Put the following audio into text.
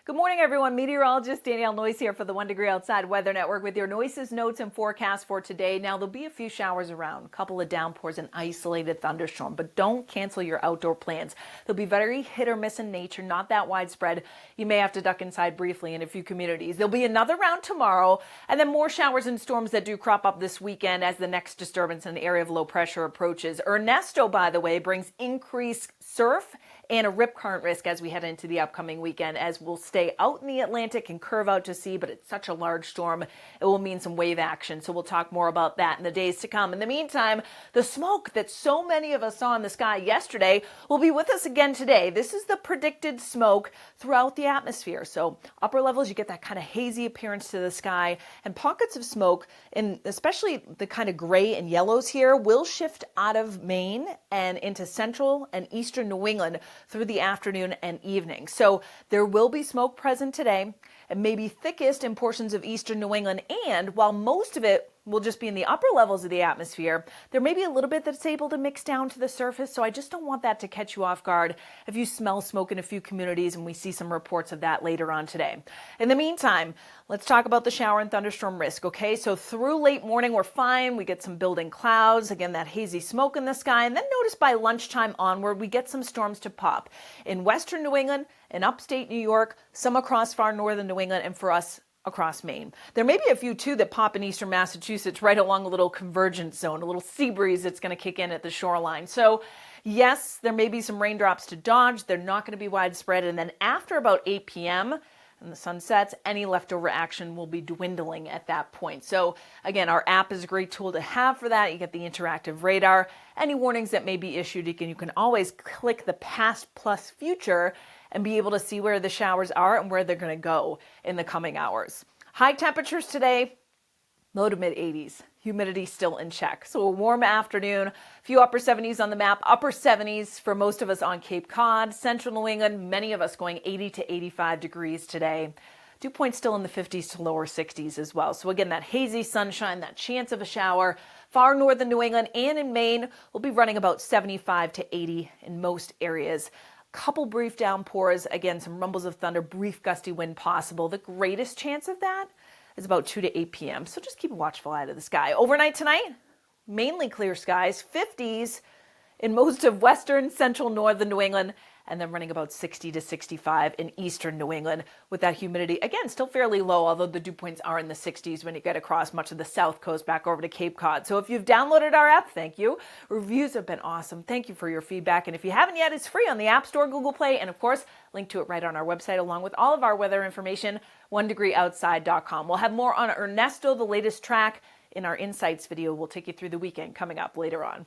Good morning, everyone. Meteorologist Danielle Noyes here for the 1 Degree Outside Weather Network with your Noyes notes and forecast for today. Now, there'll be a few showers around, a couple of downpours and isolated thunderstorm, but don't cancel your outdoor plans. They'll be very hit or miss in nature, not that widespread. You may have to duck inside briefly in a few communities. There'll be another round tomorrow, and then more showers and storms that do crop up this weekend as the next disturbance in the area of low pressure approaches. Ernesto, by the way, brings increased surf and a rip current risk as we head into the upcoming weekend, as we'll stay out in the Atlantic and curve out to sea, but it's such a large storm, it will mean some wave action. So we'll talk more about that in the days to come. In the meantime, the smoke that so many of us saw in the sky yesterday will be with us again today. This is the predicted smoke throughout the atmosphere. So upper levels, you get that kind of hazy appearance to the sky, and pockets of smoke, in especially the kind of gray and yellows here, will shift out of Maine and into central and eastern New England through the afternoon and evening. So there will be smoke present today, and maybe thickest in portions of eastern New England. And while most of it will just be in the upper levels of the atmosphere, there may be a little bit that's able to mix down to the surface. So I just don't want that to catch you off guard if you smell smoke in a few communities, and we see some reports of that later on today. In the meantime, let's talk about the shower and thunderstorm risk. Okay, so through late morning, we're fine. We get some building clouds, again, that hazy smoke in the sky. And then notice by lunchtime onward, we get some storms to pop in western New England and upstate New York, some across far northern New England, and for us, across Maine. There may be a few, too, that pop in eastern Massachusetts right along a little convergence zone, a little sea breeze that's going to kick in at the shoreline. So, yes, there may be some raindrops to dodge. They're not going to be widespread. And then after about 8 p.m., and the sun sets, any leftover action will be dwindling at that point. So again, our app is a great tool to have for that. You get the interactive radar. Any warnings that may be issued, you can always click the past plus future and be able to see where the showers are and where they're going to go in the coming hours. High temperatures today, low to mid 80s. Humidity still in check. So a warm afternoon, a few upper 70s on the map, upper 70s for most of us on Cape Cod, central New England, many of us going 80 to 85 degrees today. Dew points still in the 50s to lower 60s as well. So again, that hazy sunshine, that chance of a shower, far northern New England and in Maine, we'll be running about 75 to 80 in most areas. Couple brief downpours, again, some rumbles of thunder, brief gusty wind possible. The greatest chance of that is about 2 to 8 p.m. So just keep a watchful eye to the sky. Overnight tonight, mainly clear skies, 50s in most of western, central, northern New England, and then running about 60 to 65 in eastern New England with that humidity, again, still fairly low, although the dew points are in the 60s when you get across much of the south coast back over to Cape Cod. So if you've downloaded our app, thank you. Reviews have been awesome. Thank you for your feedback. And if you haven't yet, it's free on the App Store, Google Play, and of course, link to it right on our website, along with all of our weather information, 1degreeoutside.com. We'll have more on Ernesto, the latest track, in our Insights video. We'll take you through the weekend coming up later on.